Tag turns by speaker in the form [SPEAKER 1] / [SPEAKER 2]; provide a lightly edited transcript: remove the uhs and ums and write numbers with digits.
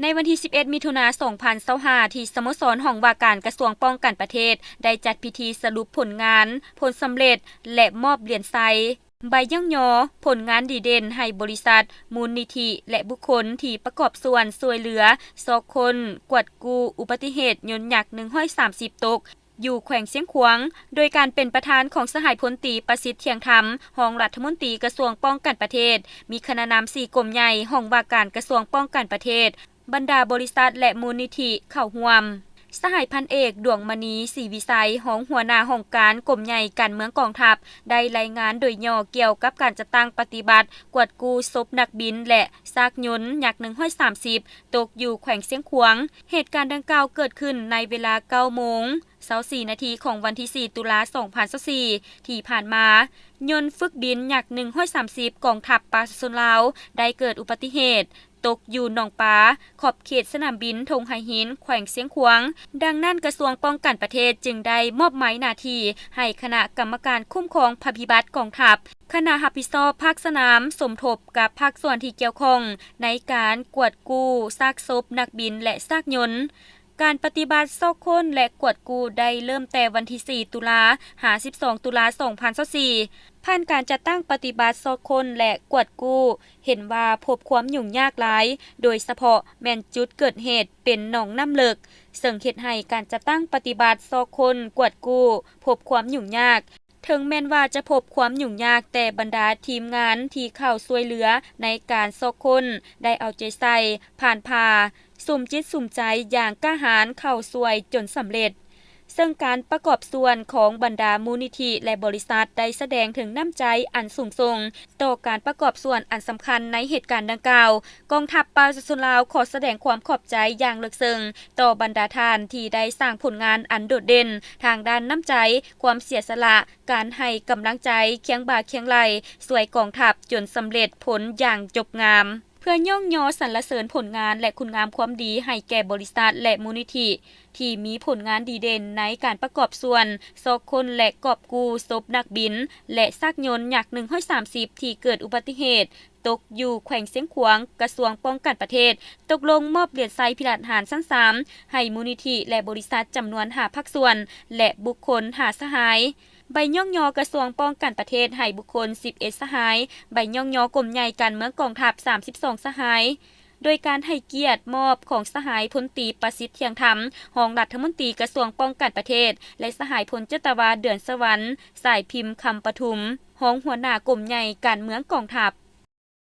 [SPEAKER 1] ในวันที่ 11 มิถุนายน 2025 ที่สโมสรห้องว่าการกระทรวงป้องกันประเทศได้จัดพิธีสรุปผลงาน ผลสำเร็จ และมอบเหรียญไซใบย่องยอผลงานดีเด่นให้บริษัท มูลนิธิ และบุคคลที่ประกอบส่วนช่วยเหลือซอกคนกวดกู้อุบัติเหตุยนต์ยักษ์130 ตก อยู่แขวงเสียงขวางโดยการเป็นประธานของสหายพลตรีประสิทธิ์เที่ยงธรรมรองรัฐมนตรีกระทรวงป้องกันประเทศ มีคณะนำ4กรมใหญ่ห้องว่าการกระทรวงป้องกันประเทศ บรรดาบริษัทและมูลนิธิเข้าร่วม สหายพันเอกดวงมณีศรีวิสัยของหัวหน้าห้องการกรมใหญ่การเมืองกองทัพได้รายงานโดยย่อเกี่ยวกับการจัดตั้งปฏิบัติกวดกู้ศพนักบินและซากยนต์ยักษ์130 ตกอยู่แขวงเสียงขวางเหตุการณ์ดังกล่าวเกิดขึ้นในเวลา 9:24 นาทีของวันที่ 4 ตุลาคม 2024 ที่ผ่านมายนต์ฝึกบินยักษ์130 กองทัพประชาชนลาวได้เกิดอุบัติเหตุตกอยู่หนองปาขอบเขตสนามบินธงไหหินแขวงเสียงขวางดังนั้นกระทรวงป้องกันประเทศจึงได้มอบหมายหน้าที่ให้คณะกรรมการคุ้มครองภัยพิบัติกองทัพคณะรับผิดชอบภาคสนามสมทบกับภาคส่วนที่เกี่ยวข้องในการกวดกู้ซากศพนักบินและซากยนต์การปฏิบัติซอกค้นและกวดกู้ได้เริ่มแต่วันที่ 4 ตุลาหา 12 ตุลาคม 2024ผ่านการจัดตั้งปฏิบัติซอกค้นและกวดกู้เห็นว่าพบความยุ่งยากหลายโดยเฉพาะแม่นจุดเกิดเหตุเป็นหนองน้ำเลิกซึ่งเฮ็ดให้การจัดตั้งปฏิบัติซอกค้นกวดกู้พบความยุ่งยากถึงแม้นว่าจะพบความยุ่งยากแต่บรรดาทีมงานที่เข้าช่วยเหลือในการซอกค้นได้เอาใจใส่ผ่านพาสุ่มจิตสุ่มใจอย่างกล้าหาญเข้าช่วยจนสำเร็จซึ่งการประกอบส่วนของบรรดามูลนิธิและบริษัทได้แสดงถึงน้ำใจอันสูงส่งต่อการประกอบส่วนอันสำคัญในเหตุการณ์ดังกล่าวกองทัพประชาชนลาวขอแสดงความขอบใจอย่างลึกซึ้งต่อบรรดาท่านที่ได้สร้างผลงานอันโดดเด่นทางด้านน้ำใจความเสียสละการให้กำลังใจเคียงบ่าเคียงไหลช่วยกองทัพจนสำเร็จผลอย่างจบงามเพื่อย่องยอสรรเสริญผลงานและคุณงามความดีให้แก่บริษัทและมูลนิธิที่มีผลงานดีเด่นในการประกอบส่วนซอกคนและกอบกู้ศพนักบินและซากยนต์ยักษ์130ที่เกิดอุบัติเหตุตกอยู่แขวงเสียงขวางกระทรวงป้องกันประเทศตกลงมอบเหรียญไซพิรัตหารชั้น3ให้มูลนิธิและบริษัทจำนวน5ภาคส่วนและบุคคล5สหายใบย่องยอกระทรวงป้องกันประเทศให้บุคคล11สหายใบย่องยอกรมใหญ่การเมืองกองทัพ32สหายโดยการให้เกียรติมอบของสหายพลตรีประสิทธิ์เที่ยงธรรมรองรัฐมนตรีกระทรวงป้องกันประเทศและสหายพลเจตวาเดือนสวรรค์สายพิมพ์คำปทุมรองหัวหน้ากรมใหญ่การเมืองกองทัพ